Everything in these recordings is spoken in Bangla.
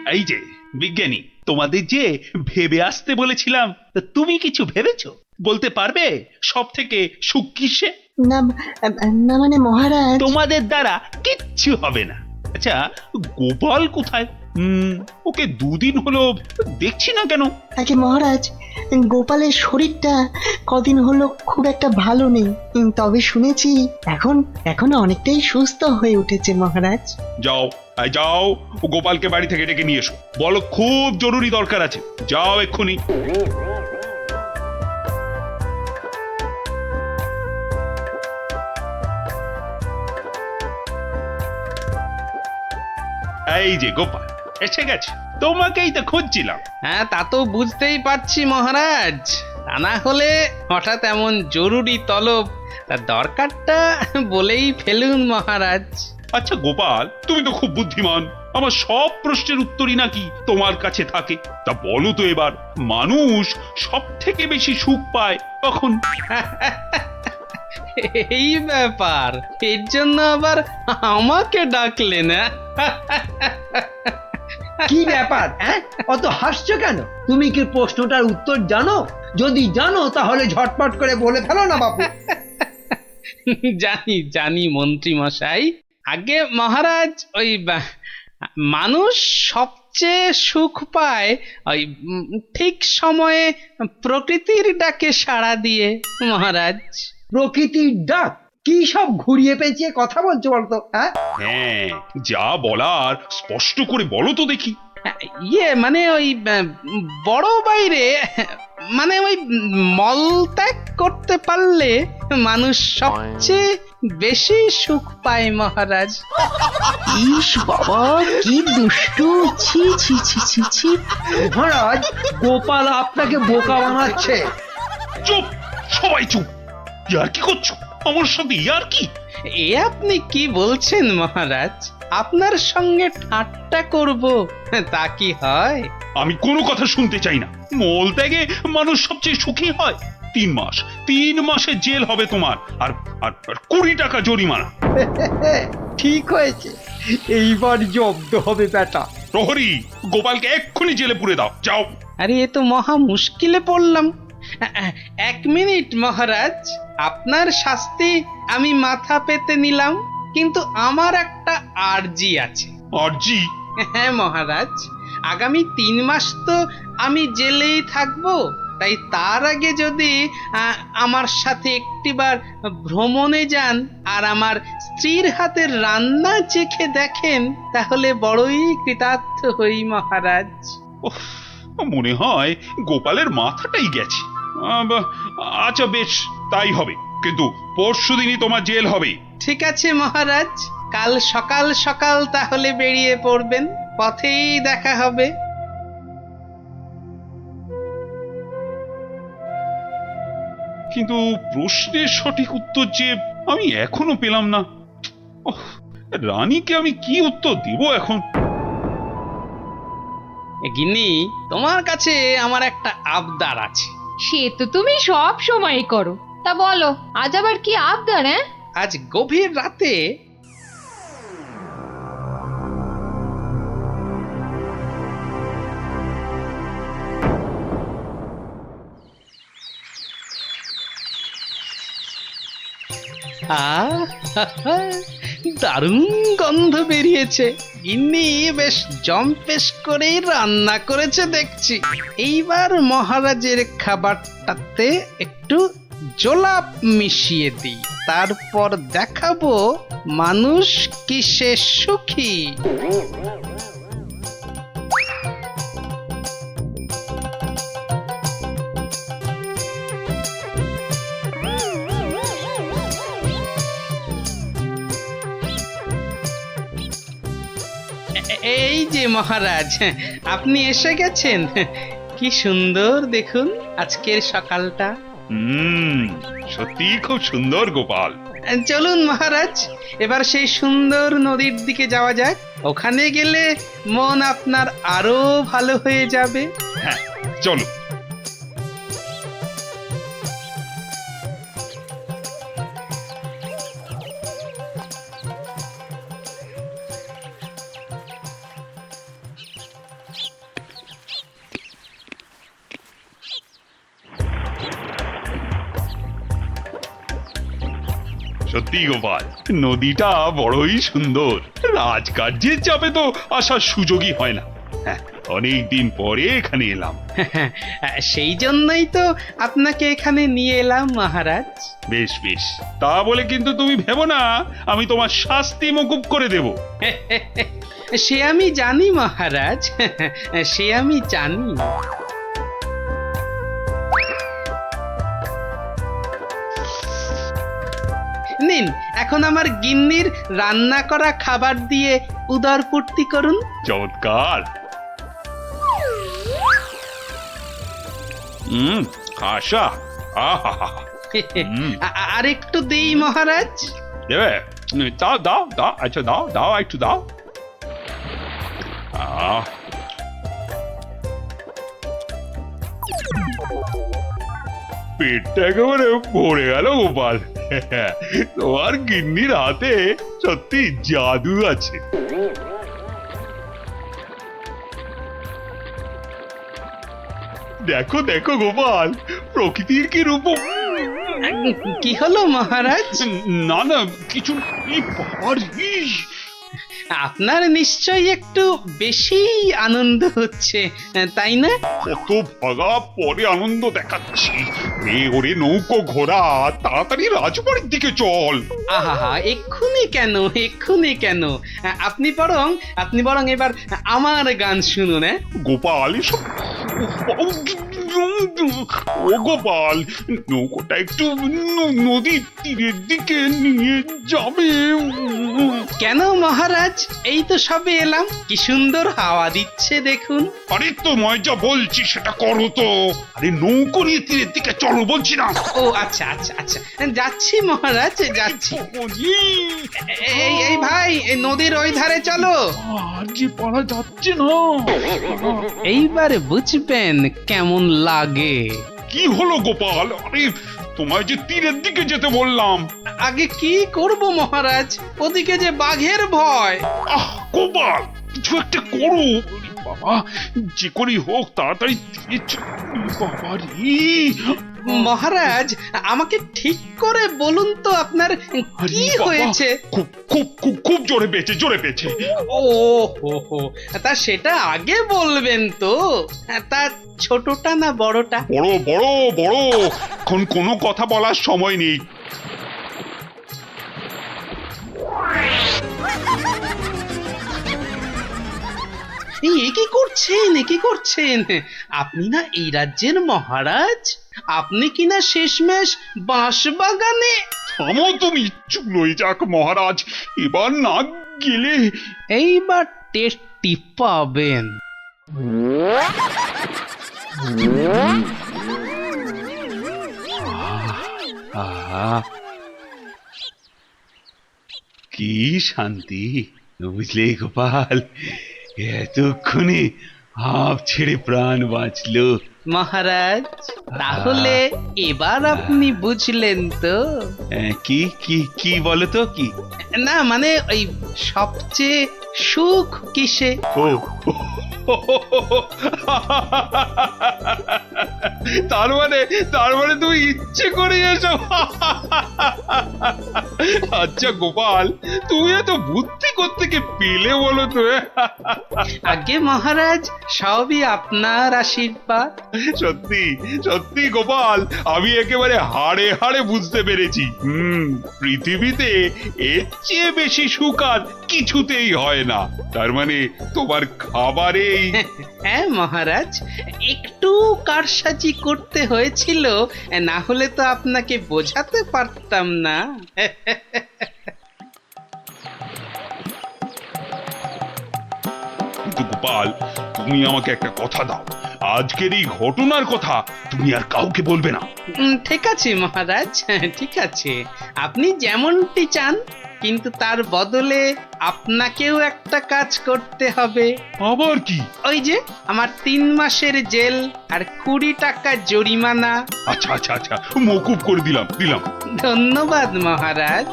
এই যে বিজ্ঞানী, তোমাদের যে ভেবে আসতে বলেছিলাম, তা তুমি কিছু ভেবেছো? বলতে পারবে সব থেকে সুখ কিসে? না, না মানে মহারাজ। তোমাদের দ্বারা কিচ্ছু হবে না। আচ্ছা, গোপাল কোথায়? ওকে দুদিন হলো দেখছি না কেন? আগে মহারাজ, গোপালের শরীরটা কদিন হলো খুব একটা ভালো নেই। তবে শুনেছি এখন এখন অনেকটাই সুস্থ হয়ে উঠেছে মহারাজ। যাও, যাও, ও গোপালকে বাড়ি থেকে ডেকে নিয়ে এসো। বলো খুব জরুরি দরকার আছে। যাও এক্ষুনি। এই যে গোপাল এসে গেছে, তোমাকেই তো খুঁজছিলাম। হ্যাঁ, তা তো বুঝতেই পারছি মহারাজ। তা না হলে হঠাৎ এমন জরুরি তলব, তার দরকারটা বলেই ফেলুন মহারাজ। আচ্ছা গোপাল, তুমি তো খুব বুদ্ধিমান, আমার সব প্রশ্নের উত্তরই নাকি তোমার কাছে থাকে। তা বলো তো এবার, মানুষ সব থেকে বেশি সুখ পায় কখন? এই ব্যাপার, এর জন্য আবার আমাকে ডাকলেন? কি ব্যাপার? অত হাসছো কেন? তুমি কি প্রশ্নটার উত্তর জানো? যদি জানো তাহলে ঝটপট করে বলে ফেলো না বাপু। জানি জানি মন্ত্রী মশাই। আগে মহারাজ, ওই মানুষ সবচেয়ে সুখ পায় ওই ঠিক সময়ে প্রকৃতির ডাকে সাড়া দিয়ে মহারাজ। প্রকৃতির ডাক? কি সব ঘুরিয়ে পেঁচিয়ে কথা বলছো বলতো? হ্যাঁ, যা বলার স্পষ্ট করে বলো তো দেখি। ইয়ে মানে ওই বড় বাইরে, মানে ওই মলত্যাগ করতে পারলে মানুষ সবচেয়ে বেশি সুখ পায় মহারাজ। ইস বাবা, কি দুষ্টু! ছি ছি ছি ছি ছি। মহারাজ, গোপাল আপনাকে বোকা বানাচ্ছে। চুপ, সবাই চুপ। ইয়ার কি করছো আমার সাথে? ইয়ার কি? এ আপনি কি বলছেন মহারাজ? আপনার সঙ্গে ঠাট্টা করব তা কি হয়? আমি কোনো কথা শুনতে চাই না। মল ত্যাগে মানুষ সবচেয়ে সুখী হয়। 3 মাস, 3 মাসের জেল হবে তোমার, আর আর 20 টাকা জরিমানা। ঠিক হয়েছে, এইবার জব্দ হবে বেটা। প্রহরী, গোপালকে এক্ষুনি জেলে পুরে দাও, যাও। আরে এ তো মহা মুশকিলে পড়লাম। 1 মিনিট মহারাজ, আপনার শাস্তি আমি মাথা পেতে নিলাম, কিন্তু আমার একটা আর্জি আছে। আরজি? হ্যাঁ মহারাজ, আগামী 3 মাস তো আমি জেলেই থাকবো। তাই তার আগে যদি আমার সাথে একটিবার ভ্রমণে যান আর আমার স্ত্রীর হাতের রান্না চেখে দেখেন, তাহলে বড়ই কৃতার্থ হই মহারাজ। উফ, মনে হয় গোপালের মাথাটাই গেছে। আচ্ছা বেশ, তাই হবে, কিন্তু পরশুদিনই তোমার জেল হবে। ঠিক আছে মহারাজ, কাল সকাল সকাল তাহলে বেরিয়ে পড়বেন, পথেই দেখা হবে। কিন্তু প্রশ্নের সঠিক উত্তর যে আমি এখনো পেলাম না। ওহ, রানীকে আমি কি উত্তর দিব এখন? গিন্নি, তোমার কাছে আমার একটা আবদার আছে। সে তো তুমি সব সময় করো। তা বলো, আজ আবার কি আবদার? আজ গভীর রাতে দারুণ গন্ধ বেরিয়েছে। গিন্নি বেশ জম্পেশ করেই রান্না করেছে দেখছি। এইবার মহারাজের খাবারটাতে একটু জোলাপ মিশিয়ে দিই, তারপর দেখাবো মানুষ কিসে সুখী। এই যে মহারাজ, আপনি এসে গেছেন। কি সুন্দর দেখুন আজকের সকালটা। সত্যি খুব সুন্দর গোপাল। চলুন মহারাজ, এবার সেই সুন্দর নদীর দিকে যাওয়া যাক। ওখানে গেলে মন আপনার আরো ভালো হয়ে যাবে। হ্যাঁ, চলো। সত্যি গোপাল, নদীটা বড়ই সুন্দর। রাজকার্যের চাপে তো আসার সুযোগই হয় না। হ্যাঁ, অনেকদিন পরে এখানে এলাম। সেই জন্যই তো আপনাকে এখানে নিয়ে এলাম মহারাজ। বেশ বেশ, তা বলে কিন্তু তুমি ভেবো না আমি তোমার শাস্তি মকুব করে দেব। সে আমি জানি মহারাজ, সে আমি জানি। নিন, এখন আমার গিন্নির রান্না করা খাবার দিয়ে উদরপূর্তি করুন। চমৎকার। খাসা, আহা, আর একটু দেই মহারাজ। দেবে? দাও দাও দাও, আচ্ছা দাও দাও, একটু দাও। পেটটা একেবারে ভরে গেল গোপাল। তোমার গিন্নির হাতে সত্যি জাদু আছে। দেখো দেখো গোপাল, প্রকৃতির কি রূপ। কি হলো মহারাজ? না না, কিছু বাবার, আপনার নিশ্চয়ই একটু বেশি আনন্দ হচ্ছে, তাই না? কত ভাগা পরে আনন্দ দেখাচ্ছি। ওরে নৌকো ঘোড়া, তাড়াতাড়ি রাজবাড়ির দিকে চল। আহা, এক্ষুনি কেন, এক্ষুনি কেন? আপনি বরং এবার আমার গান শুনুন। গোপাল, এসব ও গোপাল, নৌকোটা একটু নদীর তীরের দিকে নিয়ে যাবে। কেন মহারাজ, এই তো সবে এলাম, কি সুন্দর হাওয়া দিচ্ছে দেখুন। আরে তোমায় যা বলছি সেটা করো তো। আরে নৌকো নিয়ে তীরের দিকে চলো বলছি না। ও আচ্ছা আচ্ছা আচ্ছা, যাচ্ছি মহারাজ, যাচ্ছি। এই ভাই, এই নদীর ওই ধারে চলো। আর যে পারা যাচ্ছে না। এইবার বুঝবেন কেমন লাগে। কি হলো গোপাল? আরে তোমায় যে তীরের দিকে যেতে বললাম। আগে কি করব মহারাজ, ওদিকে যে বাঘের ভয়। আহ গোপাল, কিছু একটা করো। বাবা, যে করেই হোক তাড়াতাড়ি তীরে বাবা রে। মহারাজ, আমাকে ঠিক করে বলুন তো আপনার কি হয়েছে? খুব খুব খুব খুব জোরে পেয়েছে, জোরে পেয়েছে। ও হো হো, তা সেটা আগে বলবেন তো। তা ছোটটা না বড়টা? বড় বড় বড়, এখন কোনো কথা বলার সময় নেই। কি করছেন? আপনি না এই রাজ্যের মহারাজ? আপনি কি না শেষমেশ বাঁশ বাগানে? থামো তুমি, চুলোই যাক মহারাজ। এবার না গেলে এইবার টেস্টি পাবেন। কি শান্তি, বুঝলে গোপাল, এতক্ষণে হাঁপ ছেড়ে প্রাণ বাঁচলো। মহারাজ, তাহলে এবার আপনি বুঝলেন তো? কি কি কি বলো তো, কি? না মানে ওই সবচেয়ে সুখ কিসে? ও তার মানে তুমি ইচ্ছে করে এসো। আচ্ছা গোপাল, তুমি এত বুদ্ধি কোত্থেকে পেলে বলো তো? আগে মহারাজ, সবই আপনার আশীর্বাদ। সত্যি সত্যি গোপাল, আমি একেবারে হাড়ে হাড়ে বুঝতে পেরেছি। পৃথিবীতে এর চেয়ে বেশি সুখ আর কিছুতেই হয় না। তার মানে তোমার খাবারেই। হ্যাঁ মহারাজ, একটু কারসাজি করতে হয়েছিল, না হলে তো আপনাকে বোঝাতে পারতাম না। কিন্তু গোপাল, তুমি আমাকে একটা কথা দাও, আজকের এই ঘটনার কথা তুমি আর কাউকে বলবে না। ঠিক আছে মহারাজ, ঠিক আছে, আপনি যেমনটি চান, কিন্তু তার বদলে আপনাকেও একটা কাজ করতে হবে। আবার কি? ওই যে আমার 3 মাসের জেল আর 20 টাকা জরিমানা। আচ্ছা আচ্ছা আচ্ছা, মকুব করে দিলাম। ধন্যবাদ মহারাজ।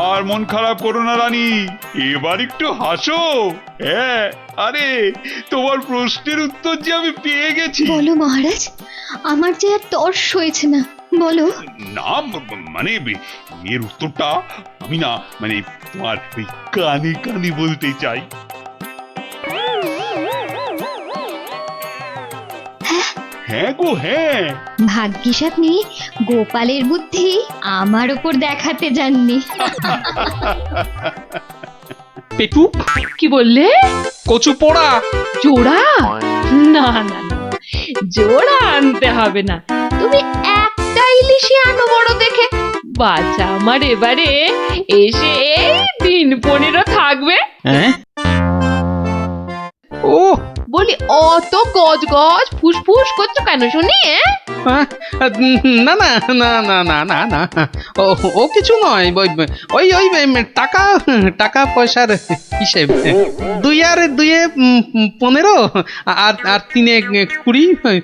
আর মন খারাপ করো না রানী, এবার একটু হাসো। হ্যাঁ, আরে তোমার প্রশ্নের উত্তর যে আমি পেয়ে গেছি। বলো মহারাজ, আমার যে আর তর্স হয়েছে না, বলো। না মানে এর উত্তরটা আমি না মানে তোমার ওই কানে কানে বলতে চাই। হ্যাঁ গো হ্যাঁ। ভাগ্যিস আপনি গোপালের বুদ্ধি আমার ওপর দেখাতে যাননি। পেটু, কি বললে? কচু পোড়া। জোড়া? না না না, জোড়া আনতে হবে না, তুমি একটা ইলিশই আনো বড় দেখে। বাচ্চা আমার এবারে এসে এই দিন 15 থাকবে। হ্যাঁ? ও বলি অত গজ গজ ফুসফুস করছো কেন শুনি? না না না না না না না, ও ও কিছু নয়, ওই ওই টাকা টাকা পয়সার হিসেব। 2 আর 2 15, আর 3 20,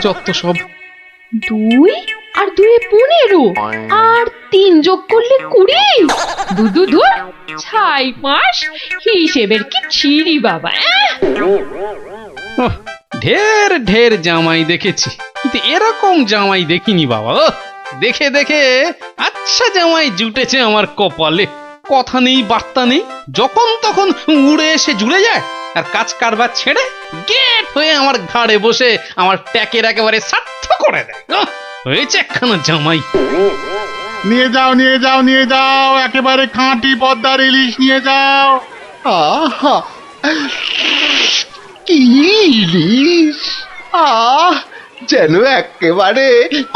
যত সব। 2 আর 2 15 আর 3 যোগ করলে 20। দুদু ছাই মাস হিসেবের কি ছিরি বাবা। ঢের ঢের জামাই দেখেছি, কিন্তু এরকম জামাই দেখিনি বাবা। দেখে দেখে আচ্ছা জামাই জুটেছে আমার কপালে। কথা নেই বার্তা নেই, যখন তখন উড়ে এসে জুড়ে যায়, আর কাজ কারবার ছেড়ে গেট হয়ে আমার ঘাড়ে বসে আমার ট্যাকের একেবারে সার্থ করে দেয়। হয়েছে একখানা জামাই। নিয়ে যাও নিয়ে যাও নিয়ে যাও, একেবারে খাঁটি পদ্মার ইলিশ নিয়ে যাও। আহা, কি ইলিশ! যেন একেবারে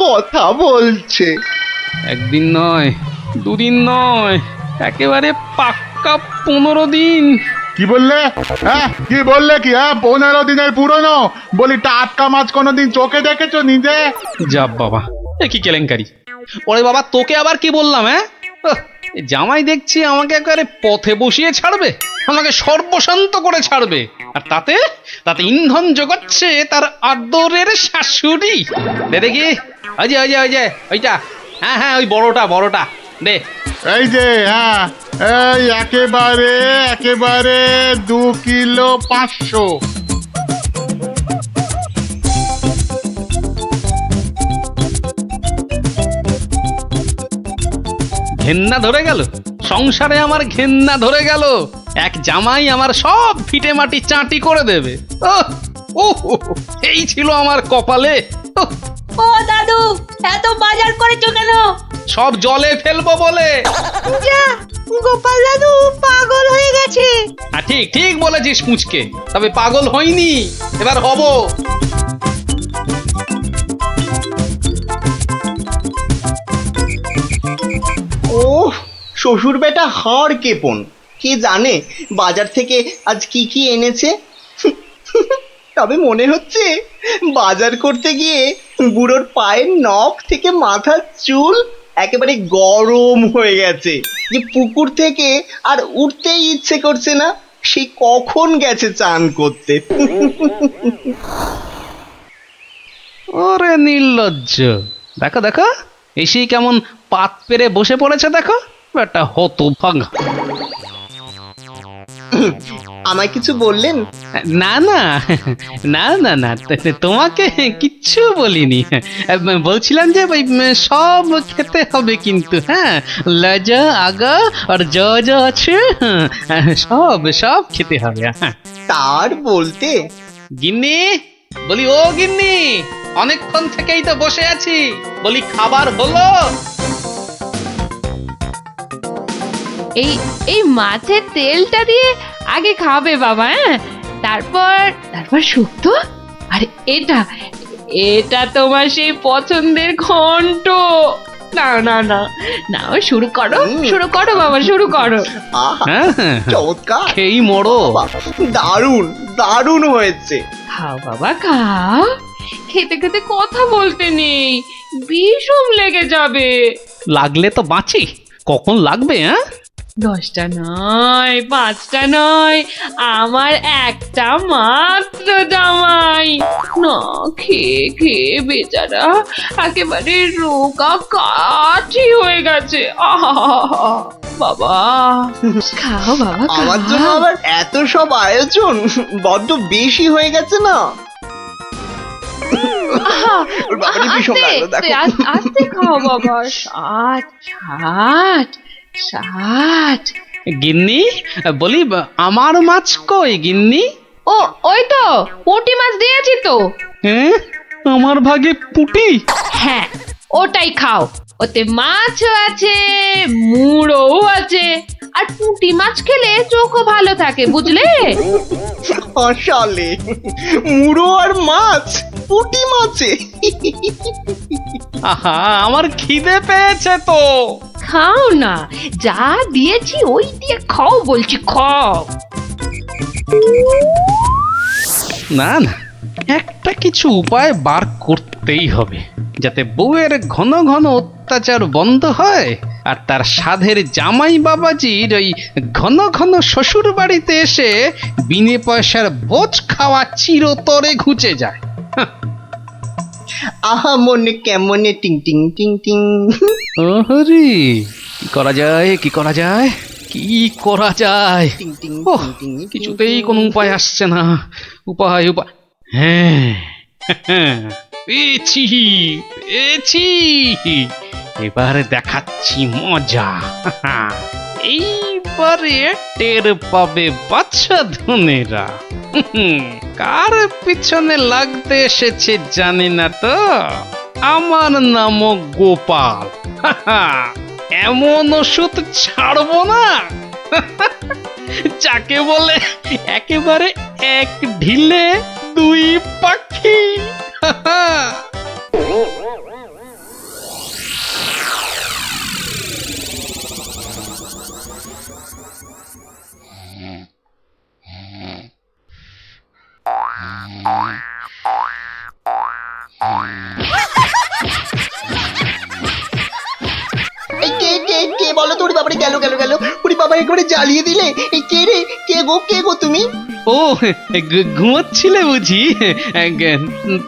কথা বলছে। একদিন নয়, 2 দিন নয়, একেবারে পাক্কা 15 দিন। কি বললে? হ্যাঁ, কি বললে? কি 15 দিনের পুরনো? বলি টাটকা মাছ কোনোদিন চোখে দেখেছো নিজে? যা বাবা, এ কি কেলেঙ্কারি! ওরে বাবা, তোকে আবার কি বললাম? হ্যাঁ, জামাই দেখছি আমাকে একেবারে পথে বসিয়ে ছাড়বে, আমাকে সর্বশান্ত করে ছাড়বে, আর তাতে তাতে ইন্ধন জোগাচ্ছে তার আদরের শাশুড়ি। দে দেখি, ওই যে ওই যে ওই যে ওইটা, হ্যাঁ হ্যাঁ, ওই বড়টা বড়টা দে। এই যে, হ্যাঁ, এই একেবারে একেবারে 2 কিলো 500। ঘেন্না ধরে গেল, সংসারে আমার ঘেন্না ধরে গেল। এক জামাই আমার সব ফিটে মাটি চাটি করে দেবে। এই ছিল আমার কপালে। ও দাদু, এত বাজার করেছো কেন? সব জলে ফেলবো বলে। যা, গোপাল দাদু পাগল হয়ে গেছে। ঠিক ঠিক বলেছিস পুচকে, তবে পাগল হইনি, এবার হব। ও শ্বশুর বেটা হাড় কেপন, কে জানে বাজার থেকে আজ কি কি এনেছে। তবে মনে হচ্ছে বাজার করতে গিয়ে বুড়োর পায়ের নখ থেকে মাথার চুল একেবারে গরম হয়ে গেছে, যে পুকুর থেকে আর উঠতেই ইচ্ছে করছে না। সে কখন গেছে চান করতে। ওরে নির্লজ্জ, দেখো দেখো এসেই কেমন পাত পেরে বসে পড়েছে, দেখো একটা হতভাগা। আমায় কিছু বললেন? না না না না না, তোমাকে কিচ্ছু বলিনি। বলছিলাম যে সব খেতে হবে কিন্তু, হ্যাঁ, লজা আগা আর যা যা আছে সব সব খেতে হবে। হ্যাঁ, তার বলতে গিন্নি, বলি ও গিন্নি, অনেকক্ষণ থেকেই তো বসে আছি, বলি খাবার হলো? এই এই মাছের তেলটা দিয়ে আগে খাবে বাবা, হ্যাঁ, তারপর তারপর শুক্তো। আর এটা এটা তোমার সেই পছন্দের ঘন্ট। না না না না, শুরু করো শুরু করো বাবা, শুরু করো। আহা, হ্যাঁ হ্যাঁ, চমৎকার, খেয়েই মরো। দারুণ দারুণ হয়েছে। খাও বাবা খাও, খেতে খেতে কথা বলতে নেই, বিষম লেগে যাবে। লাগলে তো বাঁচি, কখন লাগবে? হ্যাঁ, 10টা নয়, 5টা নয়, আমার একটা মাত্র জামাই। না খেয়ে খেয়ে বেচারা একেবারে রোগা কাঠি হয়ে গেছে। আহা বাবা, খাও বাবা, আমার জন্য খাও। আবার এত সব আয়োজন বড্ড বেশি হয়ে গেছে না। আহা, ওর বাবারই ভীষণ আস্তে, লাগলো, দেখো। আস্তে খাও বাবা। ষাট ষাট ষাট। গিন্নি, বলি আমার মাছ কই গিন্নি? ও ওই তো পুঁটি মাছ দিয়েছি তো। হ্যাঁ, আমার ভাগে পুঁটি? হ্যাঁ, ওটাই খাও। ওতে মাছও আছে, মুড়োও আছে, আর পুঁটি মাছ খেলে চোখও ভালো থাকে, বুঝলে? আসলে মুড়ো আর মাছ, পুঁটি মাছে। আহা, আমার খিদে পেয়েছে তো। খাও না, যা দিয়েছি ওই দিয়ে খাও বলছি, খাও। না না, একটা কিছু উপায় বার করতেই হবে, যাতে বউয়ের ঘন ঘন অত্যাচার বন্ধ হয় আর তার সাধের জামাই বাবাজির ওই ঘন ঘন শ্বশুর বাড়িতে এসে বিনে পয়সার ভোজ খাওয়া চিরতরে ঘুচে যায়। আহা মনে কেমনে টিং টিং টিং টিং। ওহরি, কি করা যায়, কি করা যায়, কি করা যায়? টিং টিং ওহ, টিং টিং, কিছুতেই কোনো উপায় আসছে না। উপায় উপায়, হ্যাঁ, পেয়েছি পেয়েছি, এবারে দেখাচ্ছি মজা। এইবারে টের পাবে বাচ্চা ধনেরা কার পিছনে লাগতে এসেছে জানি না তো। আমার নামও গোপাল। এমন ওষুধ ছাড়বো না যাকে বলে একেবারে এক ঢিলে দুই পাখি। এই কে বলো তো? ওরে বাবারে, গেল গেল গেল। ওরে বাবা, একবারে জ্বালিয়ে দিলে। এই কে রে? কে গো তুমি? ও, ঘুমোচ্ছিলে বুঝি?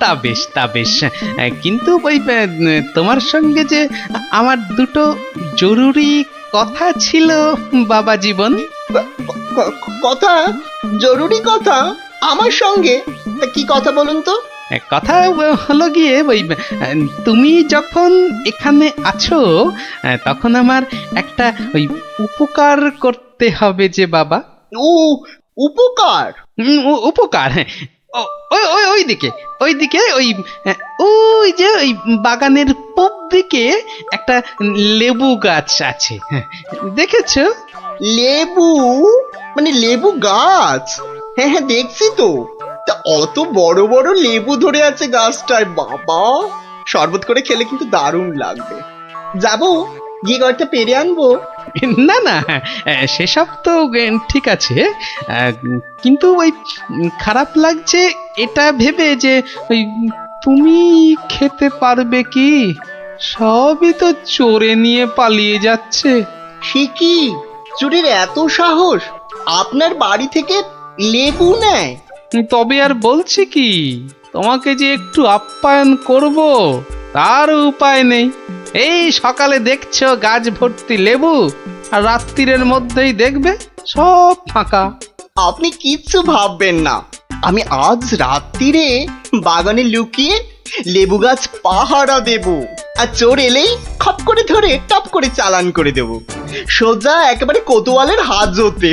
তা বেশ তা বেশ, কিন্তু ওই তোমার সঙ্গে যে আমার দুটো জরুরি কথা ছিল বাবা জীবন। কথা? জরুরি কথা আমার সঙ্গে? তা কি কথা বলুন তো? কথা হলো গিয়ে ওই তুমি যখন এখানে আছো তখন আমার একটা ওই উপকার করতে হবে যে বাবা। ও, উপকার? উপকার, হ্যাঁ। ওইদিকে ওইদিকে ওই যে ওই বাগানের পূব দিকে একটা লেবু গাছ আছে, হ্যাঁ, দেখেছো? লেবু? মানে লেবু গাছ? হ্যাঁ হ্যাঁ, দেখছি তো। তা অত বড় বড় লেবু ধরে আছে গাছটায়, বাবা! শরবত করে খেলে কিন্তু দারুণ লাগবে। যাবো, গিয়ে কয়েকটা পেরে আনবো। না না, সেসব তো ঠিক আছে, কিন্তু ওই খারাপ লাগছে এটা ভেবে যে ওই তুমি খেতে পারবে কি? সবই তো চোরে নিয়ে পালিয়ে যাচ্ছে। সে কি? চুরির এত সাহস? আপনার বাড়ি থেকে লেবু নেয়? তবে আর বলছি কি, তোমাকে যে একটু আপ্যায়ন করব তার উপায় নেই। এই সকালে দেখছো গাছ ভর্তি লেবু, আর রাত্রির মধ্যেই দেখবে সব ফাঁকা। আপনি কিচ্ছু ভাববেন না, আমি আজ রাত্রিরে বাগানে লুকিয়ে লেবু গাছ পাহারা দেব, আর চোর এলেই খপ করে ধরে টপ করে চালান করে দেব, সোজা একেবারে কোতোয়ালের হাজতে।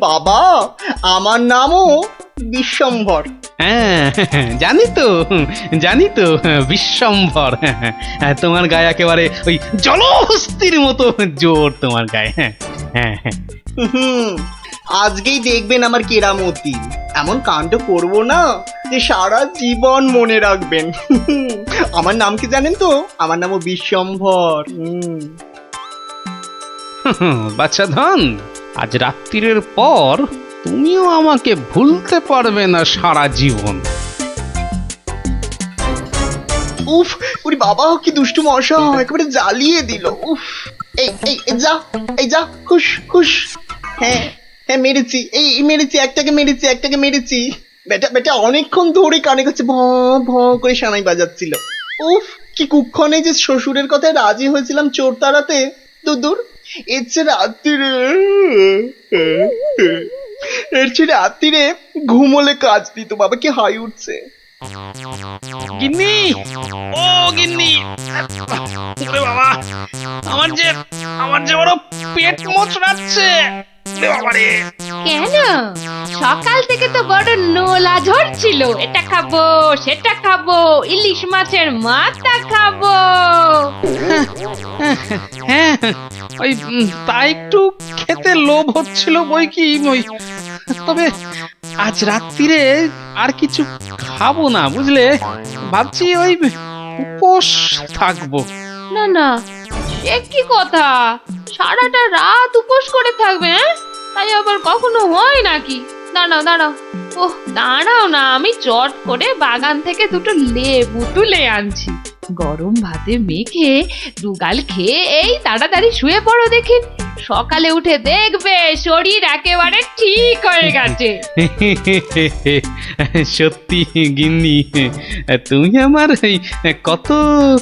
বাবা, আমার নামও বিশ্বম্ভর। হ্যাঁ, জানি তো বিশ্বম্ভর। তোমার গায়ে একেবারে ওই জলহস্তির মতো জোর তোমার গায়ে। হ্যাঁ হ্যাঁ হ্যাঁ, আজকেই দেখবেন আমার কেরামতি। এমন কাণ্ড করবো না যে সারা জীবন মনে রাখবেন। আমার নাম কি জানেন তো? আমার নামও বিশ্বম্ভর। বাচ্চা ধন, আজ রাত্রির পর তুমিও আমাকে ভুলতে পারবে না সারা জীবন। উফ, ওরে বাবা, কি দুষ্টু মশা, একেবারে জ্বালিয়ে দিল। উফ, এই এই এই যা, এই যা, হুশ হুশ। হ্যাঁ হ্যাঁ, মেরেছি, এই মেরেছি, একটাকে মেরেছি। বেটা বেটা অনেকক্ষণ ধরে কানে কাছে ভ ভ করে সানাই বাজাচ্ছিল। উফ, কি কুক্ষণে যে শ্বশুরের কথায় রাজি হয়েছিলাম চোর তাড়াতে। দূর, এর চেয়ে রাত্রিরে ঘুমোলে কাজ দিত। বাবা কি হাই উঠছে। গিন্নি, ও গিন্নি, ওরে বাবা, আমার যে বড় পেট মোচড়াচ্ছে। ওরে বাবা রে। কেন সকাল থেকে তো বড় নোলা ঝরছিল, এটা খাবো সেটা খাবো, ইলিশ মাছের মাথা খাবো। হ্যাঁ, ওই তা একটু খেতে লোভ হচ্ছিল বই কি, ওই তবে আজ রাত্রিরে আর কিছু খাবো না, বুঝলে। ভাবছি ওই উপোস থাকবো। না না, সে কি কথা, সারাটা রাত উপোস করে থাকবে? তাই আবার কখনো হয় নাকি? দাঁড়াও, ওহ দাঁড়াও না, আমি চট করে বাগান থেকে দুটো লেবু তুলে আনছি। গরম ভাতে মেখে দুগাল খেয়ে এই তাড়াতাড়ি শুয়ে পড়ো দেখি, সকালে উঠে দেখবে শরীর একেবারে ঠিক হয়ে গেছে। সত্যি গিন্নি, তুমি আমার কত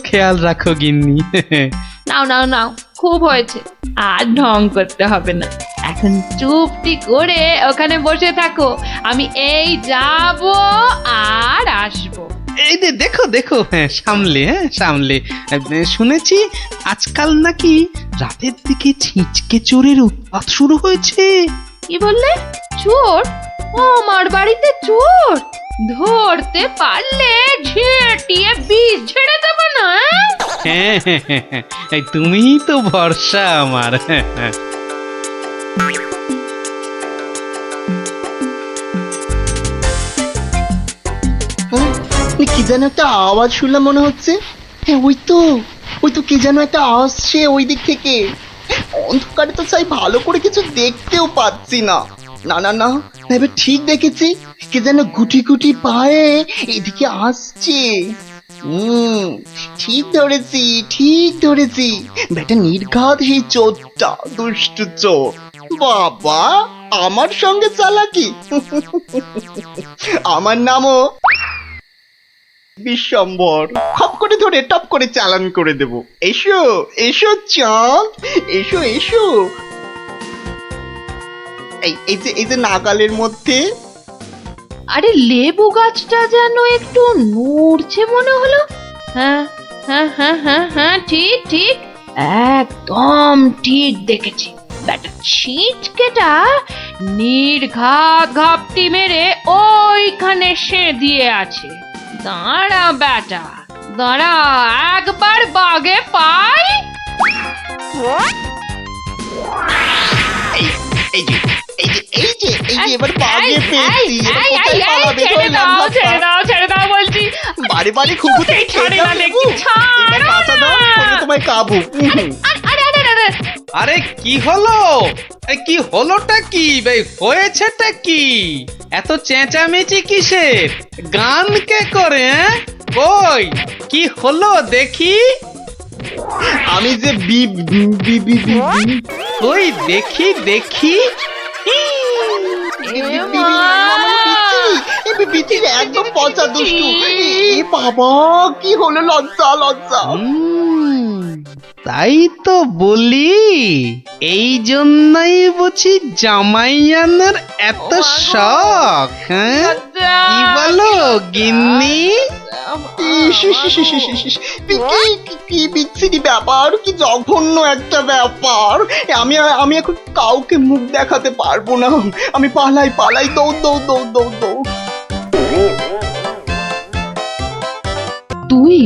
খেয়াল রাখো গিন্নি। নাও, খুব হয়েছে, আর ঢং করতে হবে না। এখন চুপটি করে ওখানে বসে থাকো, আমি এই যাব আর আসবো। এই যে দেখো, সামলে। শুনেছি আজকাল নাকি রাতের দিকে ছিঁচকে চোরের উৎপাত শুরু হয়েছে। কি বললে? চোর? আমার বাড়িতে চোর? ধরতে পারলে ঝেঁটিয়ে বিষ ঝেড়ে দেবো না? হ্যাঁ, তুমিই তো ভরসা আমার। কি যেন একটা আওয়াজ শুনলাম মনে হচ্ছে। হ্যাঁ, ওই তো কি যেন একটা আসছে ওই দিক থেকে। অন্ধকারে তো চাই ভালো করে কিছু দেখতেও পাচ্ছি না। না, এবার ঠিক দেখেছি, কে যেন গুটি গুটি পায়ে এদিকে আসছে। ঠিক ধরেছি, বেটা নির্ঘাত সেই চোরটা, দুষ্টু চোর। বাবা, আমার সঙ্গে চালাকি। আমার নামও বিশ্বম্বর। খপ করে ধরে টপ করে চালান করে দেব। এসো চাঁদ, এসো। এই যে নাগালের মধ্যে। আরে লেবু গাছটা যেন একটু নড়ছে মনে হলো। হ্যাঁ, ঠিক, একদম ঠিক দেখেছি। ব্যাটা ছিটকেটা নির্ঘাত ঘাপটি মেরে ওইখানে দিয়ে আছে। দাঁড়া বেটা, একবার বাগে পাই। এই যে এবার বাগে পেয়েছি। ছেড়ে দাও বলছি। বাড়ি খুকুতে ছাড়ে না দেখি, এবার বাঁচা দাও, আমি তোমায় কাবু। আরে কি হলো? কি হলোটা কি ভাই, হয়েছেটা কি? এত চেঁচামেচি কিসের? গান কে করে? কই কি হলো দেখি? আমি যে কই দেখি একদম পচা দুষ্টু। বাবা, কি হলো? লজ্জা। তাই তো বলি, এই জন্যই বুঝি জামাইয়ানের এত শখ। হ্যাঁ, কি বলো গিন্নি? কি বিচ্ছিরি ব্যাপার, কি জঘন্য একটা ব্যাপার। আমি এখন কাউকে মুখ দেখাতে পারবো না। আমি পালাই, দৌড়। তুই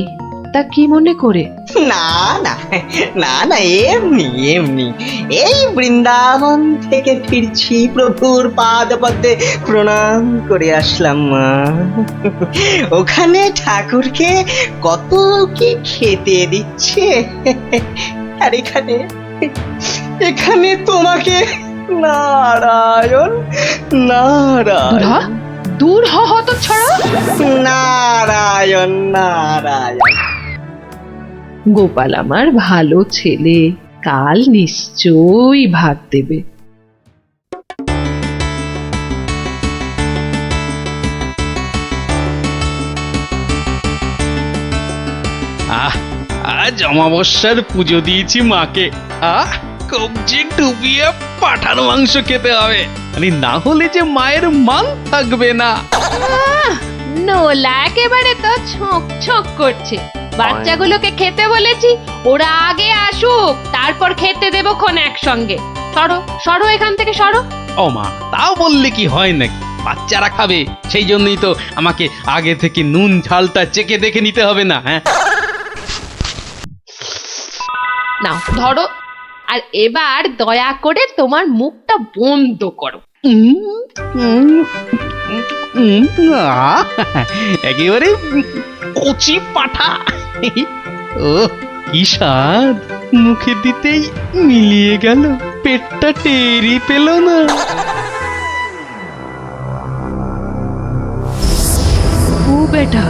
তা কি মনে করে? না, এমনি এই বৃন্দাবন থেকে ফিরছি, প্রভুর পাদ পদ্মে প্রণাম করে আসলাম মা। ওখানে ঠাকুরকে কত কি খেতে দিচ্ছে, আর এখানে তোমাকে নারায়ণ। দূর হতচ্ছাড়া। নারায়ণ। গোপাল আমার ভালো ছেলে, কাল নিশ্চয়ই ভাত দেবে। আজ অমাবস্যার পুজো দিয়েছি মাকে। কবজি ডুবিয়ে পাঠার মাংস খেতে হবে, মানে না হলে যে মায়ের মান থাকবে না। নোলা একেবারে তো ছক ছক করছে। বাচ্চাগুলোকে খেতে বলেছি, ওরা আগে আসুক, তারপর খেতে দেবো খন একসঙ্গে। সরো সরো এখান থেকে সরো। ও মা, তাও বললে কি হয় নাকি? বাচ্চারা খাবে, সেই জন্যই তো আমাকে আগে থেকে নুন ঝালটা চেখে দেখে নিতে হবে না? হ্যাঁ, নাও ধরো, আর এবার দয়া করে তোমার মুখটা বন্ধ করো। একেবারে কচি পাঠা। ও কি স্বাদ, মুখে দিতেই মিলিয়ে গেল, পেটটা টেরি পেল না। ও বেটা,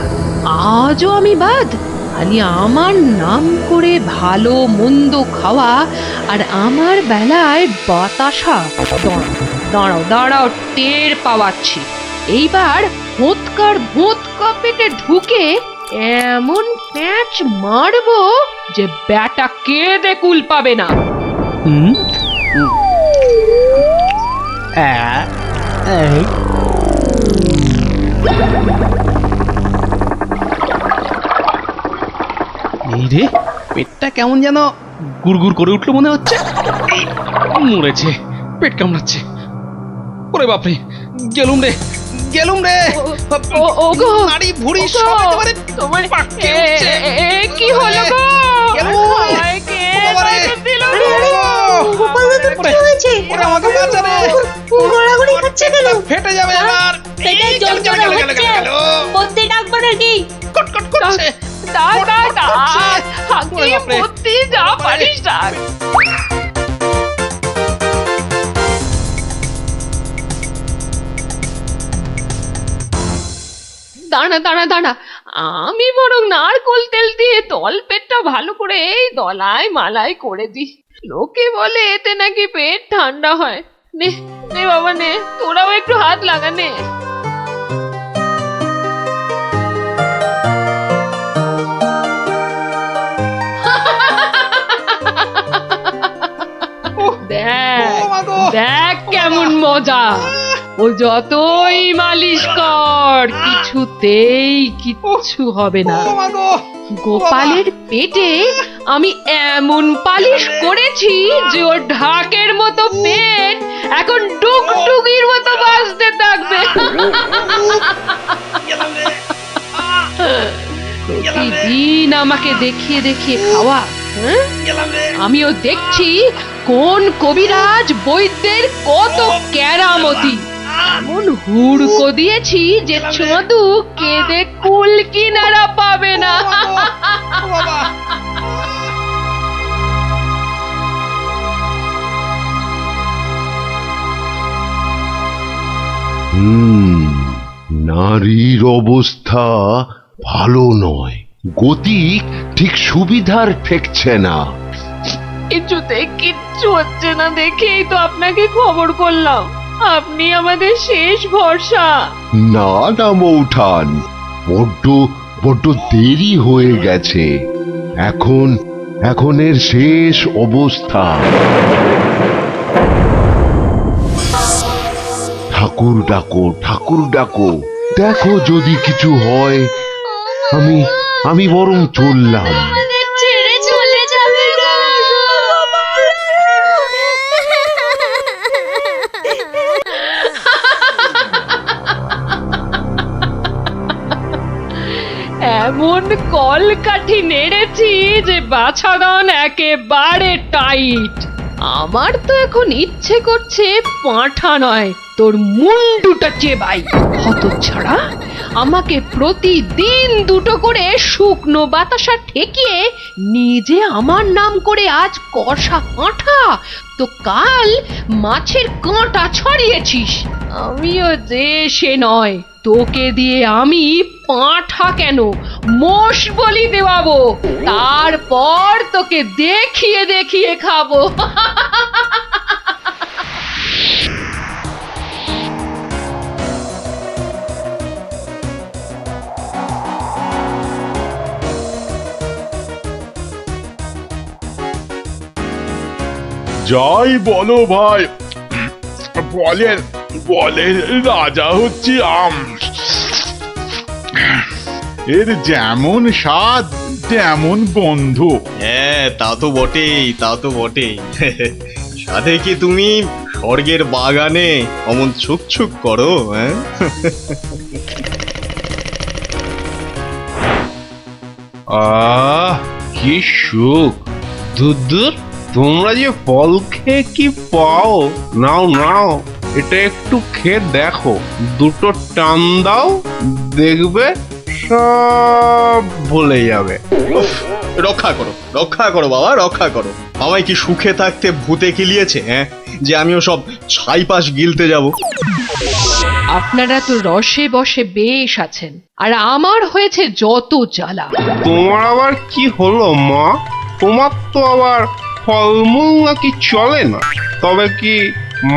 আজও আমি বাদ? খালি আমার নাম করে ভালো মন্দ খাওয়া, আর আমার বেলায় বাতাসা। দাঁড়াও দাঁড়াও, টের পাওয়াচ্ছি। এইবার ভোঁতকা পেটে ঢুকে এমন প্যাঁচ মারবো যে ব্যাটা কেঁদে কুল পাবে না। এই রে, পেটটা কেমন যেন গুড়গুড় করে উঠলো মনে হচ্ছে। মরেছে, পেট কামড়াচ্ছে। ওরে বাপরে, গেলুম রে গেলুম রে। ওগো, নাড়ি ভুঁড়ি ওগো, সব একেবারে তোমার পাকে উঠছে। কি হলো গো? গেলুম। আমায় কে বাবারে, বাঁচা দিল আরে, আরে, গো? গোপাল দাদুর কি হয়েছে? ওরে আমাকে বাঁচা রে। গড়াগড়ি খাচ্ছে কেন? ফেটে যাবে এবার। পেটে এই, গেল, যন্ত্রণা গেল, গেল, হচ্ছে? গেল, গেল। বদ্যি ডাকবো নাকি? কটকট করছে। ওরে বাপরে। বুদ্ধি যা পারিস ডাক। দাঁড়া দাঁড়া দাঁড়া, আমি বরং নারকোল তেল দিয়ে তলপেটটা ভালো করে এই দলায় মালাই করে দিই। লোকে বলে এতে নাকি পেট ঠান্ডা হয়। নে নে বাবা নে, তোরাও একটু হাত লাগা নে। দেখ দেখ কেমন মজা। ও যতই মালিশ কর, কিছুতেই কিচ্ছু হবে না। গোপালের পেটে আমি এমন পালিশ করেছি যে ওর ঢাকের মতো পেট এখন ডুগডুগির মতো বাজতে থাকবে। প্রতিদিন আমাকে দেখিয়ে দেখিয়ে খাওয়া, হ্যাঁ? আমিও দেখছি কোন কবিরাজ বৈদ্যের কত কেরামতি। এমন হুড়কো দিয়েছি যে চোদু কেঁদে কুল কিনারা পাবে না। নারীর অবস্থা ভালো নয়, গতি ঠিক সুবিধার ঠেকছে না। কিছুতে কিচ্ছু হচ্ছে না দেখেই তো আপনাকে খবর করলাম। আপনি আমাদের শেষ ভরসা। না না মৌঠান, বড্ড দেরি হয়ে গেছে। এখন এর শেষ অবস্থা। ঠাকুর ডাকো, দেখো যদি কিছু হয়। আমি বরং চললাম। আমাদের ছেড়ে চলে যাবে গো। এমন কলকাঠি নেড়েছি যে বাছাধন একেবারে টাইট। আমার তো এখন ইচ্ছে করছে পাঁঠা নয়, তোর মুন্ডুটা চেবাই। হতচ্ছাড়া, আমাকে প্রতিদিন দুটো করে শুকনো বাতাসা ঠেকিয়ে নিজে আমার নাম করে আজ কষা পাঁঠা, তো কাল মাছের কাঁটা ছড়িয়েছিস। আমিও যে সে নয়, তোকে দিয়ে আমি পাঁঠা কেন মোষ বলি দেওয়াবো, তারপর তোকে দেখিয়ে দেখিয়ে খাবো। যাই বলো ভাই, বলের বলের রাজা হচ্ছে আম। এর যেমন স্বাদ তেমন গন্ধ। হ্যাঁ, তা তো বটেই, তা তো বটেই। সাথে কি তুমি স্বর্গের বাগানে অমন ছুক ছুক করো? হ্যাঁ, আহ কি সুখ! দূর, তোমরা যে ফল খেয়ে কি পাও! নাও নাও, এটা একটু খেয়ে দেখো, দুটো টান দাও, দেখবে সব ভুলে যাবে। উফ, রক্ষা করো, রক্ষা করো বাবা, রক্ষা করো। আমায় কি সুখে থাকতে ভূতে কিলিয়েছে? হ্যাঁ, যে আমিও সব ছাইপাশ গিলতে যাব? আপনারা তো রসে বসে বেশ আছেন, আর আমার হয়েছে যত জ্বালা। তোমার আবার কি হলো মা? তোমার তো আবার ফলমূল নাকি চলে না, তবে কি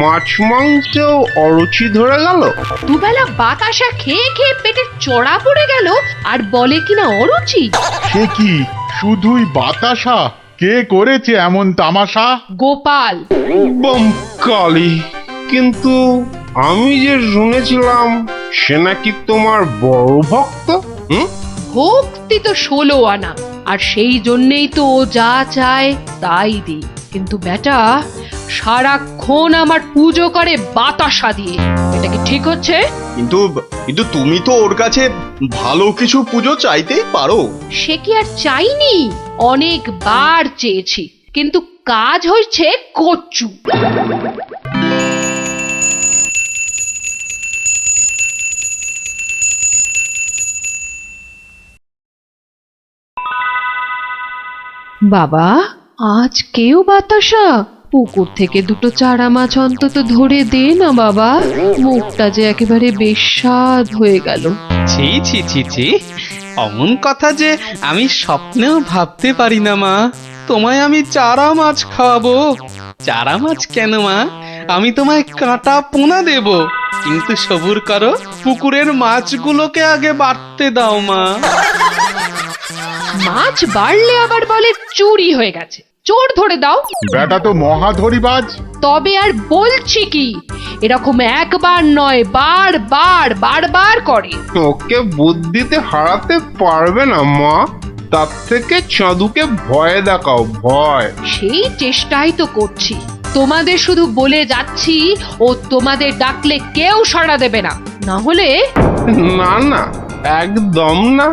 মাছ মাংসেও অরুচি ধরে গেল? দুবেলা বাতাসা খেয়ে খেয়ে পেটে চড়া পড়ে গেল, আর বলে কিনা অরুচি। সে কি শুধুই বাতাসা? কে করেছে এমন তামাশা? গোপাল। বমকালি! কিন্তু আমি যে শুনেছিলাম সে নাকি তোমার বড় ভক্ত। ভক্তি তো 16 আনা, আর সেই জন্যেই তো ও যা চায় তাই দিই। কিন্তু বেটা সারাক্ষণ আমার পুজো করে বাতাসা দিয়ে। এটা কি ঠিক হচ্ছে? কিন্তু কিন্তু তুমি তো ওর কাছে ভালো কিছু পুজো চাইতেই পারো। সে কি আর চাইনি? অনেকবার চেয়েছি, কিন্তু কাজ হচ্ছে কচু। বাবা, আজ কেউ বাতাসা? পুকুর থেকে দুটো চারা মাছ অন্তত ধরে দে না বাবা, মুখটা যে একেবারে বেস্বাদ হয়ে গেল। ছি ছি ছি ছি, অমন কথা যে আমি স্বপ্নেও ভাবতে পারি না মা। তোমায় আমি চারা মাছ খাওয়াবো। চারা মাছ কেন মা, আমি তোমায় কাঁটা পোনা দেব। কিন্তু সবুর করো, পুকুরের মাছগুলোকে আগে বাড়তে দাও মা। মাছ বাড়লে আবার বলে চুরি হয়ে গেছে। চোর ধরে দাও। বেটা তো মহাধরিবাজ। তবে আর বলছি কি, এরকম একবার নয়, বারবার করে। ওকে বুদ্ধিতে হারাতে পারবে না মা। তার থেকে চাঁদুকে ভয় দেখাও, ভয়। সেই চেষ্টাই তো করছি। তোমাদের শুধু বলে যাচ্ছি, ও তোমাদের ডাকলে কেউ সাড়া দেবে না। না হলে না না, একদম না।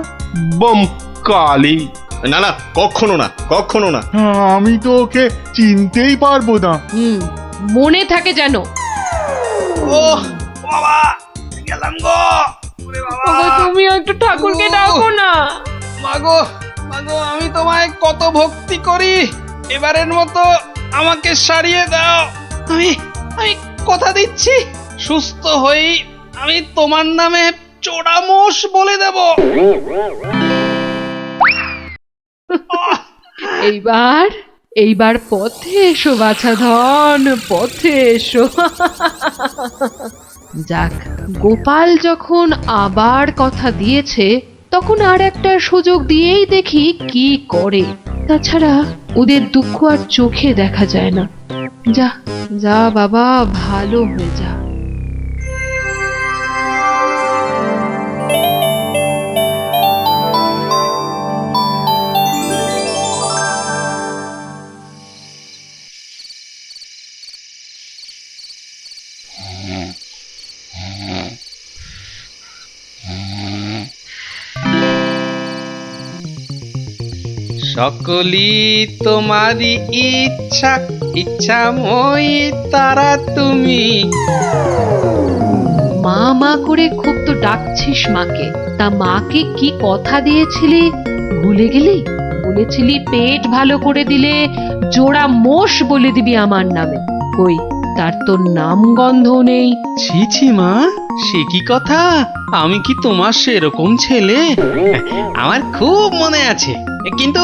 বমকালি! না না, কখনো না, কখনো না। আমি তো ওকে চিনতেই পারবো না। মনে থাকে যেন। ও বাবা, গেলাম গো। ওরে বাবা, তুমি একটু ঠাকুরকে ডাকো না। মাগো মাগো, আমি তোমায় কত ভক্তি করি। এবারের মতো আমাকে সারিয়ে দাও। আমি আমি কথা দিচ্ছি, সুস্থ হই আমি তোমার নামে চোরামোষ বলে দেব। এইবার পথে এসো বাছা ধন, পথে এসো। যাক, গোপাল যখন আবার কথা দিয়েছে, তখন আর একটা সুযোগ দিয়েই দেখি কি করে। তাছাড়া ওদের দুঃখ আর চোখে দেখা যায় না। যা যা বাবা, ভালো হয়ে যা। সকলি তোমারই ইচ্ছা, ইচ্ছাময়ী তারা তুমি। মা মা করে খুব তো ডাকছিস মাকে। তা মাকে কি কথা দিয়েছিলি ভুলে গেলি? বলেছিলি পেট ভালো করে দিলে জোড়া মোষ বলে দিবি আমার নামে। কই, তার তো নাম গন্ধ নেই। ছি ছি মা, সে কি কথা? আমি কি তোমার সেরকম ছেলে? আমার খুব মনে আছে, কিন্তু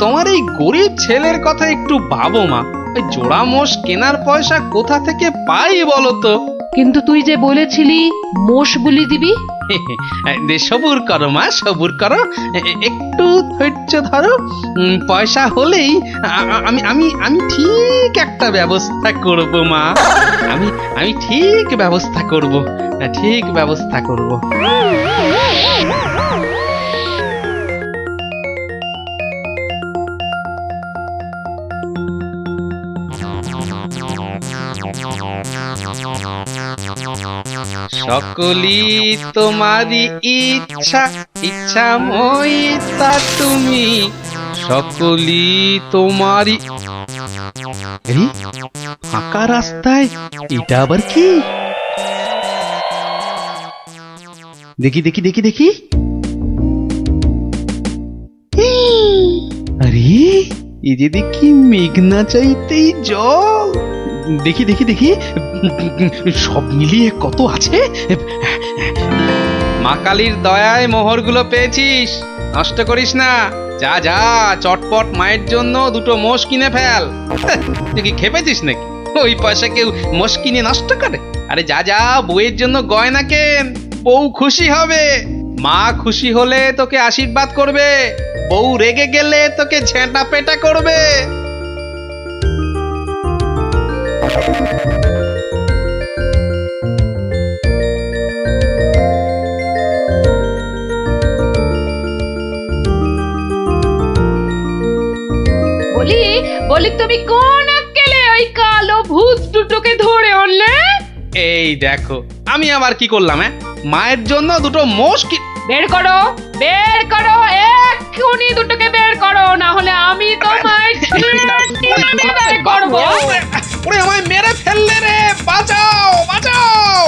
তোমার এই গরিব ছেলের কথা একটু ভাবো মা। ওই জোড়া মোষ কেনার পয়সা কোথা থেকে পাই বলো তো? কিন্তু তুই যে বলেছিলি মোষ বুলি দিবি। সবুর করো মা, সবুর করো, একটু ধৈর্য ধরো। পয়সা হলেই আমি আমি আমি ঠিক একটা ব্যবস্থা করব মা। আমি ঠিক ব্যবস্থা করব, ঠিক ব্যবস্থা করব। সকলি তোমারই ইচ্ছা, ইচ্ছাময় তা তুমি, সকলি তোমারই। এই ফাঁকা রাস্তায় এটা আবার কি? দেখি দেখি দেখি দেখি, আরে এই যে দেখি মেঘনা চাইতেই জল। দেখি দেখি দেখি, সব মিলিয়ে কত আছে। মা কালীর দয়ায় মোহরগুলো পেয়েছিস, নষ্ট করিস না। যা যা, চটপট মায়ের জন্য দুটো মোষ কিনে ফেল। তুই কি খেপেছিস নাকি? ওই পয়সা কেউ মোষ কিনে নষ্ট করে? আরে যা যা, বউয়ের জন্য গয়না কেন, বউ খুশি হবে। মা খুশি হলে তোকে আশীর্বাদ করবে, বউ রেগে গেলে তোকে ঝেঁটা পেটা করবে। বলি বলি তুমি কোন আক্কেলে ওই কালো ভূত দুটোকে ধরে আনলে? এই দেখো, আমি আবার কি করলাম? মায়ের জন্য দুটো মোষ কি। বের করো, বের করো, এক্ষুনি দুটোকে বের করো, না হলে আমি তোমায় বের করব। ওরে আমায় মেরে ফেললে রে, বাঁচাও বাঁচাও।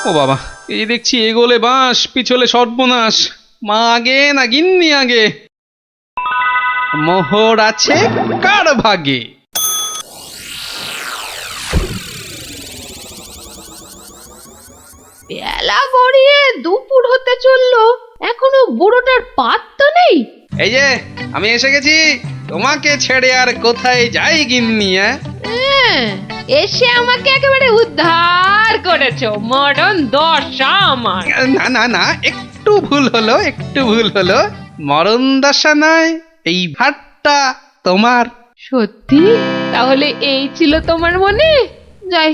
ও বাবা, এই দেখছি এগোলে বাঁশ, পিছলে সর্বনাশ। মা আগে না গিন্নি আগে? মোহর আছে কার ভাগে? বেলা গড়িয়ে দুপুর হতে চললো, এখনো বুড়োটার পাত্তা নেই। এই যে আমি এসে গেছি, তোমাকে ছেড়ে আর কোথায় যাই গিন্নি? এসে আমাকে একেবারে উদ্ধার করেছো, মরণ দশা আমার। না না না, একটু ভুল হলো, একটু ভুল হলো। মরণ দশা নয়, এই ভাটটা তোমার। সত্যি? তাহলে এই ছিল তোমার মনে? যাই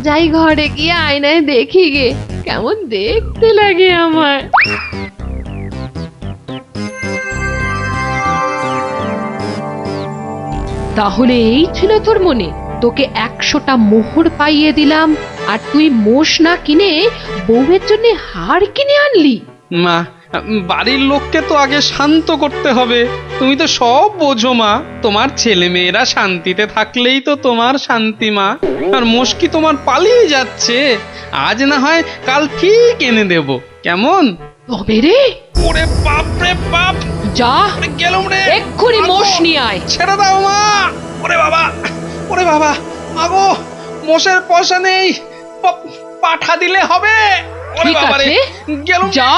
যাই, ঘরে গিয়ে আয়নায় দেখি গে কেমন দেখতে লাগে আমার। তাহলে এই ছিল তোর মনে? তোকে 100টা মোহর পাইয়ে দিলাম আর তুই মোষ না কিনে বউয়ের জন্য হার কিনে আনলি? মা, বাড়ির লোককে তো আগে শান্ত করতে হবে। তুমি তো সব বোঝো মা, তোমার ছেলে মেয়েরা শান্তিতে থাকলেই তো তোমার শান্তি মা। আর মোষকি তোমার পালিয়ে যাচ্ছে, আজ না হয় কাল ঠিক এনে দেব, কেমন? তবে রে, ওরে বাপ রে বাপ, যা গেলুম রে, এক্ষুনি মোষ নিয়ে আয়। ছেড়ে দাও মা। ওরে বাবা, ওরে বাবা, আগো মোষের পয়সা নেই, পাঠা দিলে হবে। ঠিক আছে, যা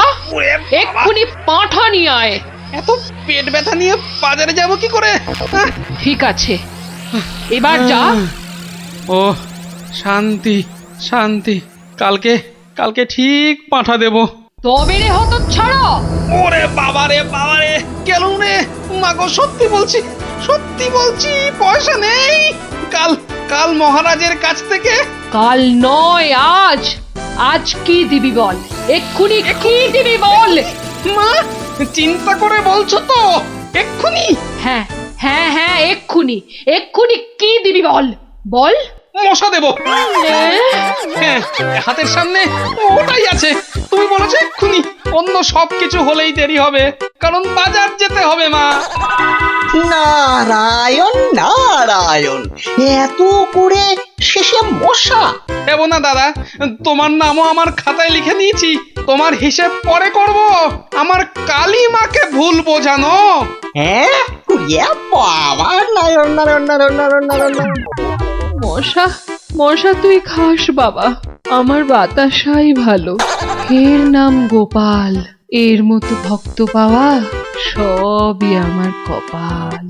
এক্ষুনি পাঠা নিয়ে আয়। এত পেট ব্যথা নিয়ে বাজারে যাব কি করে? ঠিক আছে, এবার যা। ও শান্তি শান্তি, কালকে কালকে ঠিক পাঠা দেব। তবে রে হতচ্ছাড়া। ওরে বাবা রে বাবা রে, গেলুম রে। মাগো সত্যি বলছি, সত্যি বলছি, পয়সা নেই। কাল কাল মহারাজের কাছ থেকে। কাল নয়, আজ। আজ কি দিবি বল, এক্ষুনি কি দিবি বল। মা, চিন্তা করে বলছো তো? এক্ষুনি? হ্যাঁ হ্যাঁ হ্যাঁ, এক্ষুনি এক্ষুনি কি দিবি বল, বল। মশা দেব। হ্যাঁ, হাতের সামনে ওটাই আছে। তুমি বলেছো এক্ষুনি, অন্য সবকিছু হলেই দেরি হবে, কারণ বাজার যেতে হবে মা। নারায়ণ নারায়ণ, এত করে শেষে মশা। দেব না দাদা, তোমার নামও আমার খাতায় লিখে নিয়েছি। তোমার হিসেব পরে করব, আমার কালী মাকে ভুল বোঝানো। হ্যাঁ, বাবা, নারায়ণ নারায়ণ নারায়ণ নারায়ণ নারায়ণ। মশা মশা তুই খাস বাবা, আমার বাতাসাই ভালো। এর নাম গোপাল, এর মতো ভক্ত পাওয়া সবই আমার কপাল।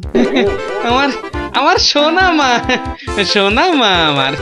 আমার আমার সোনা মা আমার